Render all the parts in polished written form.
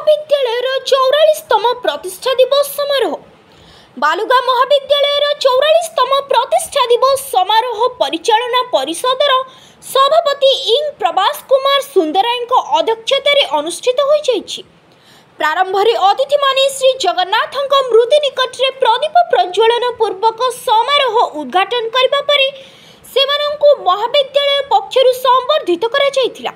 महाविद्यालय 44तम प्रतिष्ठा दिवस समारोह। बालुगा महाविद्यालय 44तम प्रतिष्ठा दिवस समारोह परिचालना परिषदर सभापति इंग प्रभास कुमार सुंदराय अध्यक्षतार अनुष्ठित होइछि। प्रारंभ में अतिथि माने श्री जगन्नाथ मृति निकट में प्रदीप प्रज्वलन पूर्वक समारोह उद्घाटन करबा परे सेमानंकु महाविद्यालय पक्षरु संबर्धित करा जायतिला।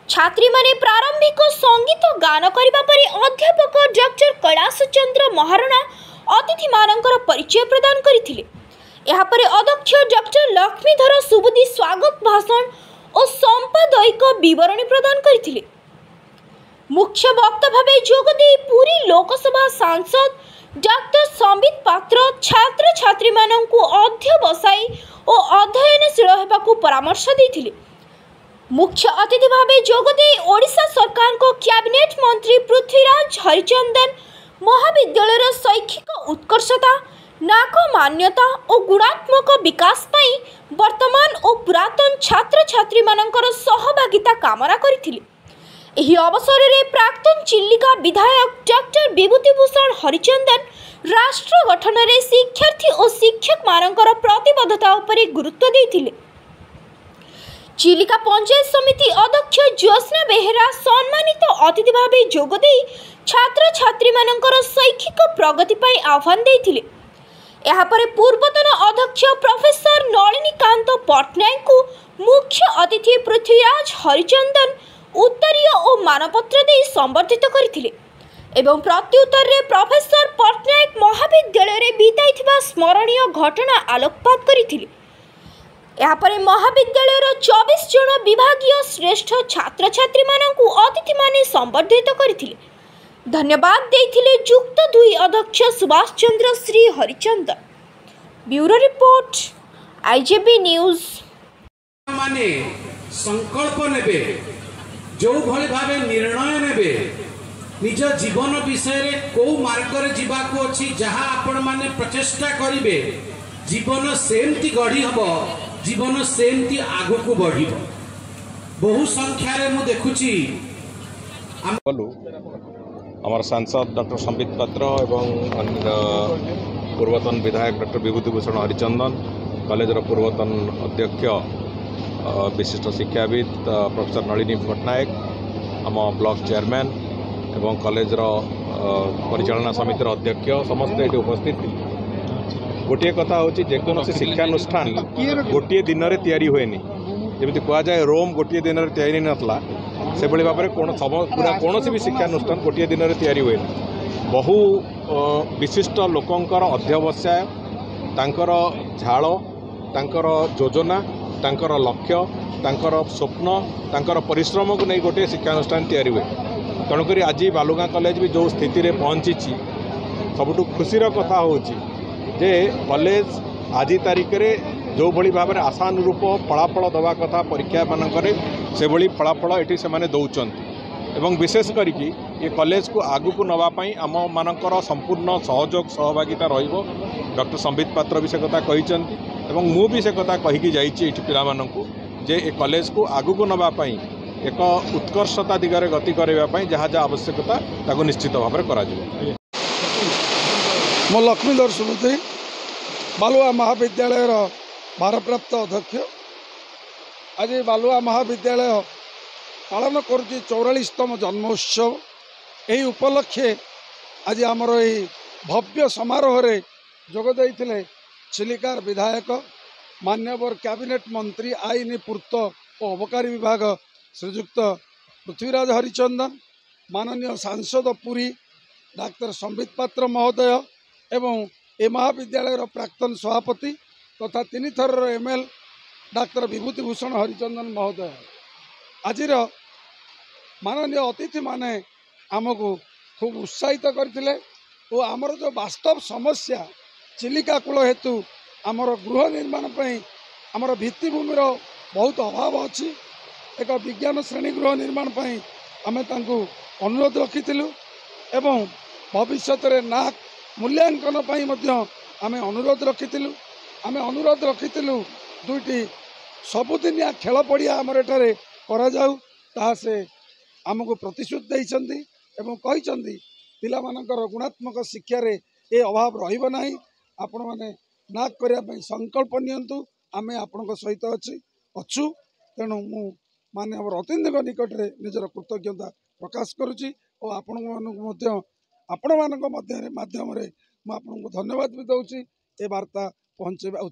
छात्री माने प्रारंभिक संगीत गान करबा परे अध्यापक डॉक्टर कैलाश चंद्र महाराणा अतिथि मानकर परिचय प्रदान करथिले। एहा परे अध्यक्ष डॉक्टर लक्ष्मीधर सुबुदी स्वागत भाषण और संपादयिक विवरणी प्रदान करथिले। मुख्य वक्ता भावे जोगदे पुरी लोकसभा सांसद डॉक्टर संबित पात्र छात्र छात्री मानंकु अध्यवसायी और अध्ययनशील हेबाकु परामर्श देथिले। मुख्य अतिथि भावे जोगदे ओडिशा सरकार को कैबिनेट मंत्री पृथ्वीराज हरिचंदन महाविद्यालय शैक्षिक उत्कर्षता नाक मान्यता और गुणात्मक विकास पाई वर्तमान और पुरातन छात्र छात्री मानकर सहभागिता कामना करथिले। एही अवसर में प्राक्तन चिल्लिका विधायक डॉक्टर विभूतिभूषण हरिचंदन राष्ट्र गठन में शिक्षार्थी और शिक्षक मानकर प्रतिबद्धता उपरे गुरुत्व देथिले। चिलिका पंचायत समिति अध्यक्ष ज्योत्स्ना बेहेरा सम्मानित अतिथि भावे जोगदे छात्र छात्री मानकर शैक्षिक प्रगति पाई आह्वान देथिले। एहा परे पूर्वतन अध्यक्ष प्रोफेसर नलिनीकांत पट्टनायक को मुख्य अतिथि पृथ्वीराज हरिचंदन उत्तरीय और मानपत्र दे संबर्धित करथिले एवं प्रत्युत्तर रे प्रोफेसर पट्टनायक महाविद्यालय रे बीताइथिबा स्मरणीय घटना आलोकपात करथिले। एहा परे महाविद्यालय 24 जन विभागीय श्रेष्ठ छात्र छात्री मानकु अतिथि माने संबर्धित करथिले। धन्यवाद देथिले युक्त 2 अध्यक्ष Subhash Chandra Shri Harichandan. Bureau report IJB news. माने संकल्प नेबे जो भली भावे निर्णय नेबे निज जीवन विषय रे को मार्ग रे जीवा को अछि जहा आपण माने प्रचेष्टा करिवे जीवन सेमती गढ़ी हबो जीवन सेमती आगु को बढ़िबो। बहु संख्या रे मु देखुची आमर सांसद डॉक्टर संबित पात्र एवं पूर्वतन विधायक डॉक्टर विभूतिभूषण हरिचंदन कॉलेज पूर्वतन अध्यक्ष विशिष्ट शिक्षाविद प्रोफेसर नलिनी पट्टनायक आम ब्लॉक चेयरमैन एवं कॉलेज परिचालना समिति अध्यक्ष समस्त ये उपस्थित थी। गोटे कथा हूँ जेकोसी शिक्षानुष्ठान गोटे दिन में तैयारी हुए जमी कह जाए रोम गोटे दिन में तैयारी नाला से भाव में पूरा कौन भी शिक्षानुष्ठान गोटे दिन में तैयारी हुए। बहु विशिष्ट लोकंकर अध्यवसाय तांकर झाड़ तांकर योजना तांकर लक्ष्य तांकर स्वप्न तांकर परिश्रम को नहीं गोटे शिक्षानुष्ठान तैयारी हुए। तेणुक आज बालुगाँ कॉलेज भी जो स्थिति रे पहुँची सबुठ खुशीर कथा हूँ जे कॉलेज आज तारीख में जो भली भाव में आशानुरूप फलाफल दवा कथा परीक्षा मानक से भली फलाफल ये से दौरान एवं विशेष करके ये कॉलेज को आगु को नवापाई आम मानकर संपूर्ण सहयोग सहभागिता रहिबो। डॉक्टर संबित पात्र भी से कथा कहिसंती एवं मु भी से कथा कहिकी जाइछि एठी पिला माननकु जे ए कॉलेज को आगु को नवापाई एक उत्कर्षता दिगरे गति करबा पई जहाँ जहाँ आवश्यकता ताको निश्चित भाव में करा जिवो। मो लक्ष्मीधर सुबुदी बालुआ महाविद्यालय भारप्राप्त अध्यक्ष आज बालुआ महाविद्यालय पालन करुच्ची 44तम जन्मोत्सव। यही उपलक्षे आज आमर यही भव्य समारोह रे जोगदे चिलिकार विधायक मान्यवर कैबिनेट मंत्री आईन पूर्त और अबकारी विभाग श्रीजुक्त पृथ्वीराज हरिचंदन माननीय सांसद पुरी डाक्टर संबित पात्र महोदय एवं ए महाविद्यालय प्राक्तन सभापति तथा 3 थर एमएल डाक्टर विभूतिभूषण हरिचंदन महोदय आज माननीय अतिथि माने आमको खूब उत्साहित करथिले और आमर जो वास्तव समस्या चिलिका कूल हेतु आमर गृह निर्माण पर आमर भित्तिभूमिर बहुत अभाव अच्छी एक विज्ञान श्रेणी गृह निर्माण पर आम अनुरोध रखी एवं भविष्य में नाक मूल्यांकन आम अनुरोध रखी आम अनुरोध रखी 2टी सबुदिनिया खेल पड़िया आमर एठारे करा जाऊ ता से आमको प्रतिश्रुति देइछंती ଏବଂ କହିଛନ୍ତି ପିଲାମାନଙ୍କର ଗୁଣାत्मक ଶିक्षाରେ ए अभाव रहिब नाही। आपण माने नाक करिया पई संकल्प नियंतु आमे आपणक सहित अछु। तेणु मु माननीय अतिथिक निकट रे निजर कृतज्ञता प्रकाश करुछि और आपण मानक माध्यम रे मु आपनको धन्यवाद भी दउछि ए वार्ता पहुँचेबा उचित।